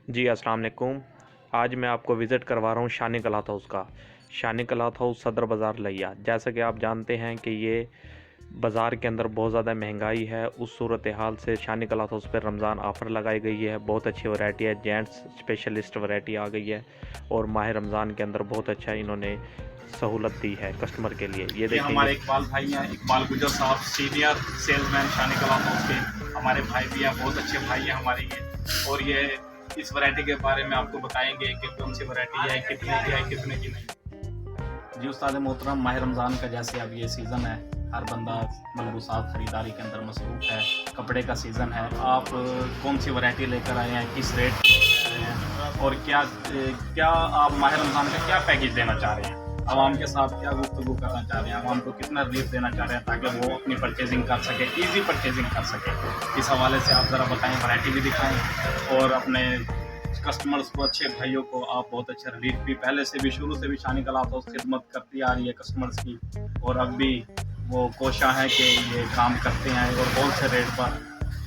जी अस्सलाम वालेकुम। आज मैं आपको विज़िट करवा रहा हूँ शानी क्लॉथ हाउस का। शानी क्लॉथ हाउस सदर बाज़ार लिया। जैसा कि आप जानते हैं कि ये बाज़ार के अंदर बहुत ज़्यादा महंगाई है। उस सूरत हाल से शानी क्लॉथ हाउस पर रमज़ान ऑफ़र लगाई गई है। बहुत अच्छी वैरायटी है, जेंट्स स्पेशलिस्ट वैरायटी आ गई है और माह रमज़ान के अंदर बहुत अच्छा इन्होंने सहूलत दी है कस्टमर के लिए। ये देखिए, हमारे इकबाल भाई हैं, इकबाल गुजर साहब, सीनियर सेल्समैन शानी क्लॉथ हाउस के हमारे भाई भी हैं, बहुत अच्छे भाई हैं हमारे ये। और ये इस वैरायटी के बारे में आपको बताएंगे कि कौन सी वैरायटी है, कितने की है, कितने की नहीं। जी उस्ताद मोहतरम, माह रमज़ान का जैसे अब ये सीज़न है, हर बंदा मलबूसात ख़रीदारी के अंदर मसरूफ़ है, कपड़े का सीज़न है। आप कौन सी वैरायटी लेकर आए हैं, किस रेट पर लेकर आए हैं और क्या क्या आप माह रमज़ान का क्या पैकेज देना चाह रहे हैं, आवाम के साथ क्या गुफ्तगू करना चाह रहे हैं, आवाम को कितना रिलीफ देना चाह रहे हैं ताकि वो अपनी परचेजिंग कर सके, ईजी परचेजिंग कर सके। इस हवाले से आप ज़रा बताएं, वैरायटी भी दिखाएं और अपने कस्टमर्स को, अच्छे भाइयों को आप बहुत अच्छा रिलीफ भी पहले से भी शुरू से भी शानी क्लॉथ हाउस खिदमत करती आ रही है कस्टमर्स की, और अब भी वो कोशिश है कि ये काम करते हैं और होल से रेट पर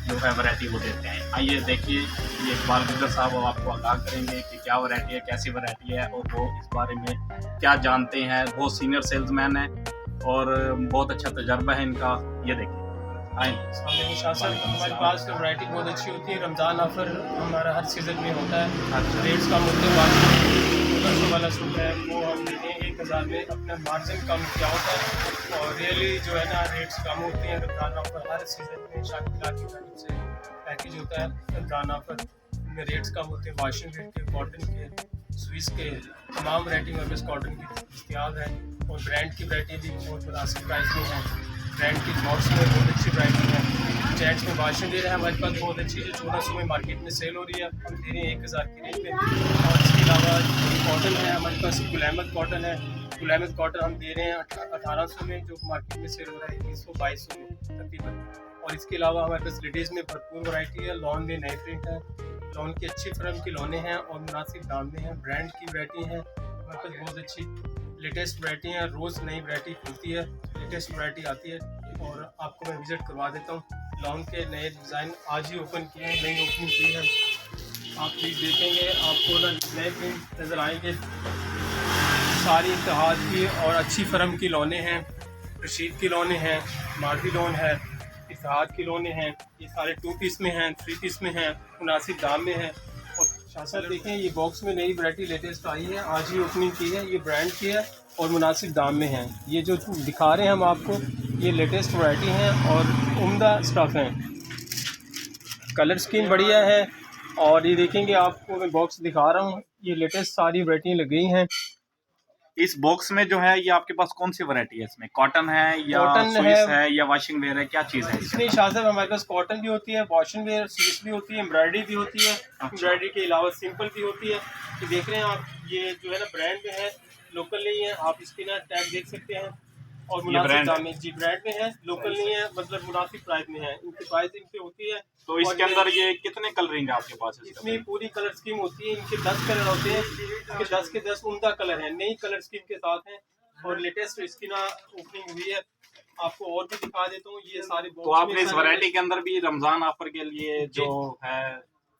जो है वैरायटी वो देते हैं। आइए देखिए, ये इकबाल गुजर साहब अब आपको आगाह करेंगे कि क्या वैरायटी है, कैसी वैरायटी है और वो इस बारे में क्या जानते हैं। बहुत सीनियर सेल्समैन है और बहुत अच्छा तजर्बा है इनका। ये देखिए, हमारे पास तो वैरायटी बहुत अच्छी होती है। रमज़ान ऑफ़र हमारा हर सीज़न में होता है। रेट्स कम होते हैं। बाकी 1500 वाला सूट है वो हम देते हैं 1000 में। अपना मार्जिन कम किया होता है और रियली जो है ना रेट्स कम होते हैं। रमज़ान ऑफ़र हर सीज़न में शादी की जानिब से पैकेज होता है। रमज़ान ऑफ़र में रेट्स कम होते हैं। वाशिंग के, कॉटन के, स्विस के तमाम वैरायटी मेरे पास कॉटन की दस्तियाब है और ब्रांड की वैरायटी भी बहुत मुनासिब प्राइस में है। ब्रांड की बॉक्स में बहुत अच्छी वैरायटी है। जेंट्स में वाशिंग दे रहे हैं हमारे पास बहुत अच्छी, जो 1400 में मार्केट में सेल हो रही है, हम दे रहे हैं 1000 की रेंज में। और इसके अलावा कॉटन है हमारे पास, गुल अहमद कॉटन है। गुल अहमद कॉटन हम दे रहे हैं 1800 में, जो मार्केट में सेल हो रहा है 2100-2200 में तकरीबन। और इसके अलावा हमारे पास लेडीज़ में भरपूर वैरायटी है। लॉन में नए प्रिंट है, लॉन की अच्छी फर्म की लॉने हैं और मुनासिब दाम में हैं। ब्रांड की वैरायटी है हमारे पास बहुत अच्छी, लेटेस्ट वैरायटी है। रोज़ नई वैरायटी खुलती है, लेटेस्ट वैरायटी आती है और आपको मैं विज़िट करवा देता हूँ। लॉन के नए डिज़ाइन आज ही ओपन किए हैं, नई ओपनिंग की है। आप प्लीज़ देखेंगे, आपको ना नए प्रिंट नज़र आएंगे। सारी इत्तेहाद की और अच्छी फर्म की लॉने हैं, रशीद की लॉने हैं, मार्दी लॉन है, इत्तेहाद की लॉने हैं। ये सारे 2 पीस में हैं, 3 पीस में हैं, मुनासिब दाम में हैं। और शाह साहब देखें, ये बॉक्स में नई वैरायटी लेटेस्ट आई है, आज ही ओपनिंग की है। ये ब्रांड की है और मुनासिब दाम में है। ये जो दिखा रहे हैं हम आपको, ये लेटेस्ट वैरायटी हैं और उम्दा स्टफ़ हैं। कलर स्कीम बढ़िया है। और ये देखेंगे, आपको मैं बॉक्स दिखा रहा हूँ, ये लेटेस्ट सारी वैरायटियाँ लग गई हैं। इस बॉक्स में जो है ये आपके पास कौन सी वैरायटी है? इसमें कॉटन है या कॉटन स्विस है या वाशिंग वेयर है, क्या चीज़ है इसमें इसके शाह साहब हमारे पास कॉटन भी होती है, वॉशिंग वेयर, स्विस भी होती है, एम्ब्रॉयडरी भी होती है। एम्ब्रॉयडरी के अलावा सिंपल भी होती है। तो देख रहे हैं आप, ये जो है ना ब्रांड में है, लोकल नहीं है। आप इसके ना टैग देख सकते हैं और मुनासिब दाम में। जी, ब्रांड में है, लोकल नहीं है, मतलब मुनासिब प्राइस में है। इनकी प्राइस इनकी होती है। तो इसके अंदर ये कितने कलरिंग है आपके पास? इसमें पूरी कलर स्कीम होती है। इनके 10 कलर होते हैं, इनके 10 के 10 उम्दा कलर हैं, नई कलर स्कीम के साथ हैं और लेटेस्ट इसकी ना ओपनिंग हुई है। आपको और भी दिखा देता हूँ, ये सारे तो आपने इस वैरायटी के अंदर भी रमजान ऑफर के लिए जो है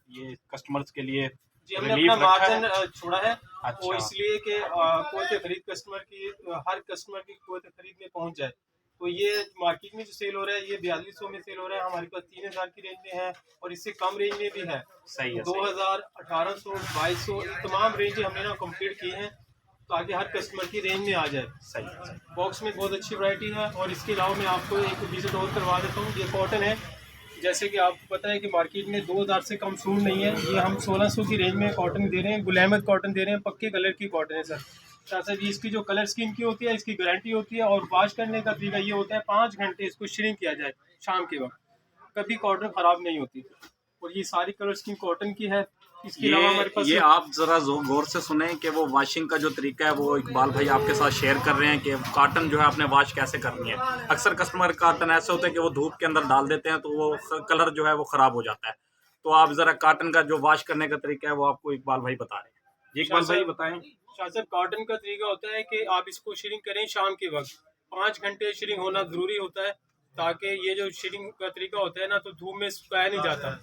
ये कस्टमर्स के लिए जी, हमने अपना मार्जिन छोड़ा है। अच्छा। वो इसलिए कि कोई खरीद कस्टमर की, हर कस्टमर की कोई खरीद में पहुंच जाए। तो ये मार्केट में जो सेल हो रहा है ये 4200 में सेल हो रहा है, हमारे पास 3000 की रेंज में है और इससे कम रेंज में भी है। सही है। 2000, 1800, 2200 तमाम रेंज हमने ना कंप्लीट की हैं ताकि हर कस्टमर की रेंज में आ जाए। सही है। बॉक्स में बहुत अच्छी वैरायटी है। और इसके अलावा मैं आपको एक विजिट और करवा देता हूँ। ये कॉटन है, जैसे कि आपको पता है कि मार्केट में 2000 से कम सूट नहीं है। ये हम 1600 की रेंज में कॉटन दे रहे हैं। गुल अहमद कॉटन दे रहे हैं, पक्के कलर की कॉटन है सर। सर जी, इसकी जो कलर स्कीम की होती है, इसकी गारंटी होती है और वॉश करने का तरीका ये होता है 5 घंटे इसको श्रिंक किया जाए शाम के वक्त, कभी कॉटन ख़राब नहीं होती। और ये सारी कलर स्कीम कॉटन की है। इसके अलावा हमारे पास ये आप जरा गौर से सुने कि वो वॉशिंग का जो तरीका है वो इकबाल भाई आपके साथ शेयर कर रहे हैं कि कॉटन जो है आपने वॉश कैसे करनी है। अक्सर कस्टमर कॉटन ऐसे होते हैं कि वो धूप के अंदर डाल देते हैं तो वो कलर जो है वो ख़राब हो जाता है। तो आप ज़रा कॉटन का जो वॉश करने का तरीका है वो आपको इकबाल भाई बता रहे हैं। जी इकबाल भाई बताएं। शाह साहब, कॉटन का तरीका होता है कि आप इसको श्रिंक करें शाम के वक्त। 5 घंटे श्रिंक होना ज़रूरी होता है ताकि ये जो श्रिंक का तरीका होता है ना, तो धूप में सुखाया नहीं जाता।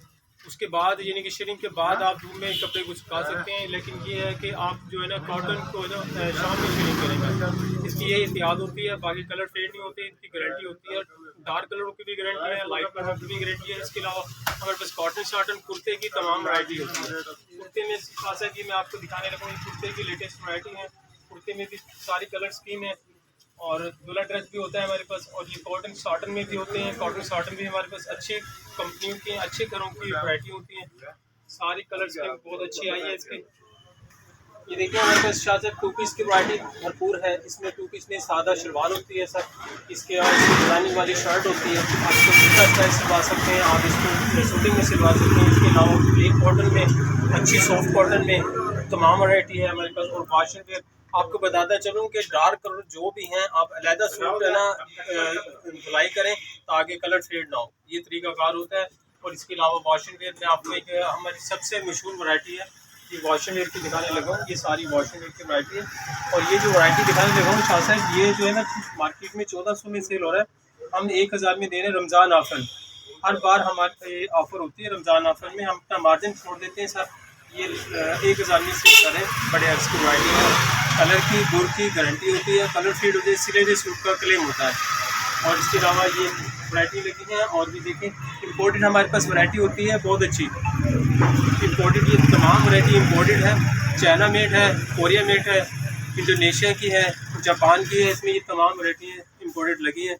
उसके बाद यानी कि शेडिंग के बाद आप धूप में कपड़े को सुखा सकते हैं। लेकिन ये है कि आप जो है ना कॉटन को जो शाम में शेडिंग करेंगे, इसकी ये एहतियात होती है। बाकी कलर फेड नहीं होते, इनकी गारंटी होती है। डार्क कलरों की भी गारंटी है, लाइट कलरों की भी गारंटी है। इसके अलावा हमारे पास कॉटन शार्टन कुर्ते की तमाम वैरायटी होती है। कुर्ते में खासा कि मैं आपको दिखाने लगा हूँ, कुर्ते की लेटेस्ट वैरायटी है। कुर्ते में भी सारी कलर स्कीम है और दूल्हा ड्रेस भी होता है हमारे पास। और ये कॉटन शार्टन में भी होते हैं। कॉटन शार्टन भी हमारे पास अच्छे कंपनियों के अच्छे घरों की वैरायटी होती है। सारी कलर स्कीम बहुत अच्छी आई है इसकी। ये देखिए हमारे पास शाह से 2 पीस की वैरायटी भरपूर है। इसमें 2 पीस में सादा शलवार होती है सर, इसके बाद डिजाइनिंग वाली शर्ट होती है। आप इसको दूसरा स्टाइल सिलवा सकते हैं, आप इसको शूटिंग में सिलवा सकते हैं। इसके अलावा प्लेन कॉटन में, अच्छी सॉफ्ट कॉटन में तमाम वैरायटी है हमारे पास। और फैशन वेयर आपको बताता चलूँ कि डार्क कलर जो भी हैं आप अलहदा सूट है ना धुलाई करें ताकि कलर फेड ना हो, ये तरीकाकार होता है। और इसके अलावा वॉशिंग वेयर में आपको एक हमारी सबसे मशहूर वैरायटी है, ये वॉशिंग वेयर की दिखाने लगा हूँ। ये सारी वॉशिंग वेयर की वैरायटी है। और ये जो वैरायटी दिखाने लगा हूँ शाह साहब, ये जो है ना मार्केट में 1400 में सेल हो रहा है, हम 1000 में दे रहे हैं रमज़ान ऑफर। हर बार हमारे ऑफर होती है रमज़ान ऑफर में, हम अपना मार्जिन छोड़ देते हैं सर। ये 1000 में सेल कर रहे हैं, बड़े अर्ज की वैरायटी है। कलर की गुर की गारंटी होती है, कलर फीड होती है, सिले हुए सूट का क्लेम होता है। और इसके अलावा ये वैरायटी लगी है। और भी देखें इम्पोर्टेड हमारे पास वैरायटी होती है बहुत अच्छी इम्पोर्टेड। ये तमाम वैरायटी इम्पोर्टेड है, चाइना मेड है, कोरिया मेड है, इंडोनेशिया की है, जापान की है। इसमें ये तमाम वैरायटी इम्पोर्टेड लगी है।